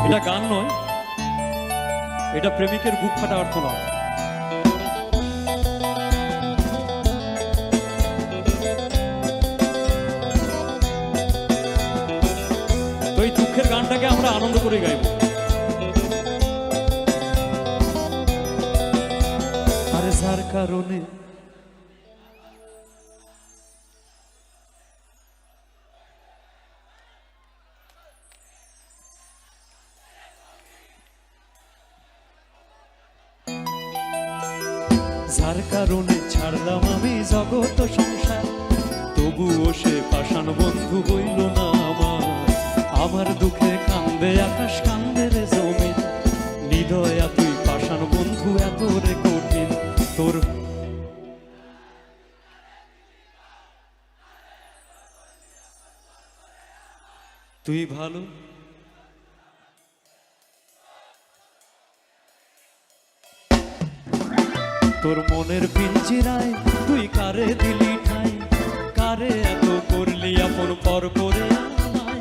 এটা গান নয়, এটা প্রেমিকের বুক ফাটা অর্থ নয়। তো এই দুঃখের গানটাকে আমরা আনন্দ করে গাইব। আর যার কারণে যার কারণে ছাড়লাম আমি জগৎ সংসার, তবুও সে পাষাণ বন্ধু হইল না আমার। আমার দুঃখে কান্দে আকাশ, কান্দে রে জমিন, হৃদয় তুই পাষাণ বন্ধু এত রে কঠিন। তোর তুই ভালো তোর মনের পিঞ্জিরায় তুই কারে দিলি ঠাই, কারে এত করলি আপন পর করে আমায়।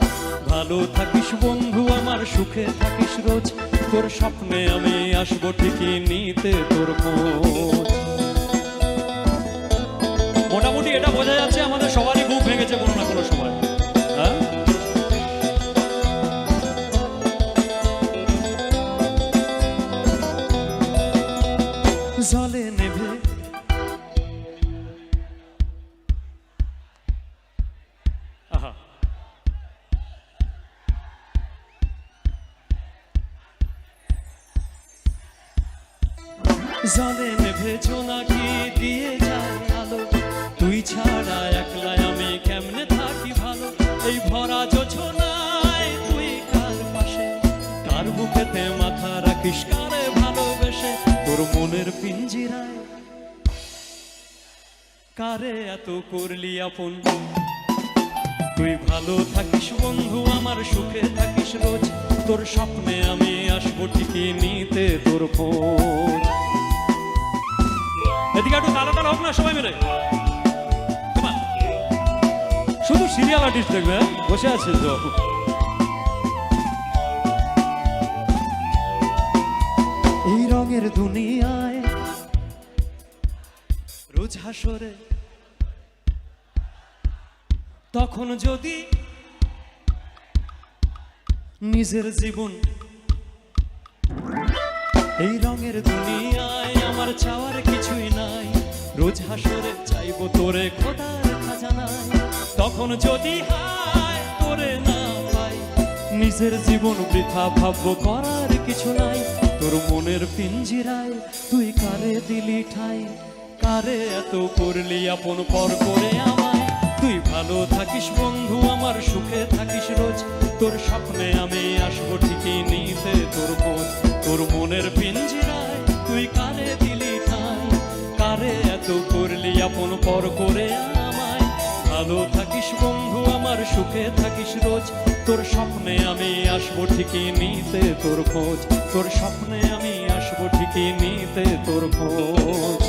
ভালো থাকিস বন্ধু আমার, সুখে থাকিস রোজ, তোর স্বপ্নে আমি আসবো ঠিকই নিতে তোর খোঁজ। মোটামুটি এটা বোঝা যাচ্ছে আমাদের সবারই বুক ভেঙেছে কোনো না কোনো সময়। হ্যাঁ, জলে নেভে জলে নেভে জোনাকি দিয়ে যায় আলো, তুই ছাড়া একলা আমি কেমনে থাকি ভালো। এই ভরা যোছনায় তুই কার পাশে, কার বুকেতে মাথা রাখিস, কারে ভালোবেসে। তোর মনের পিঞ্জিরায় কারে এত করলি আপন, তুই ভালো থাকিস বন্ধু আমার, সুখে থাকিস রোজ, তোর স্বপ্নে আমি আসবো ঠিকই নিতে তোর খোঁজ। এদিকে একটু তালা তালা হোক না সবাই মিলে, শুধু সিরিয়াল আর্টিস্ট দেখবে বসে আছে তো। এই রঙের দুনিয়ায় রোজ হাসরে, তখন যদি নিজের জীবন, এই রঙের দুনিয়ায় আমার চাওয়ার কিছুই নাই, রোজ হাসরে চাইবো তোরে খোদার খাজানায়। তখন যদি হায় তোরে না পাই, নিজের জীবন বৃথা ভাববো, করার কিছু নাই। তোর মনের পিঞ্জিরায় তুই কারে দিলি ঠাই, কারে এত করলি আপন পর করে আমায়। তুই ভালো থাকিস বন্ধু আমার, সুখে থাকিস রোজ, তোর স্বপ্নে আমি আসবো ঠিকই নিতে তোর খোঁজ। তোর মনের পিঞ্জিরায় তুই কারে দিলি ঠাই, কারে এত করলি আপন পর করে আমায়। ভালো থাকিস বন্ধু আমার, সুখে থাকিস রোজ, তোর স্বপ্নে আমি আসবো ঠিকই নিতে তোর খোঁজ। তোর স্বপ্নে আমি আসবো ঠিকই নিতে তোর খোঁজ।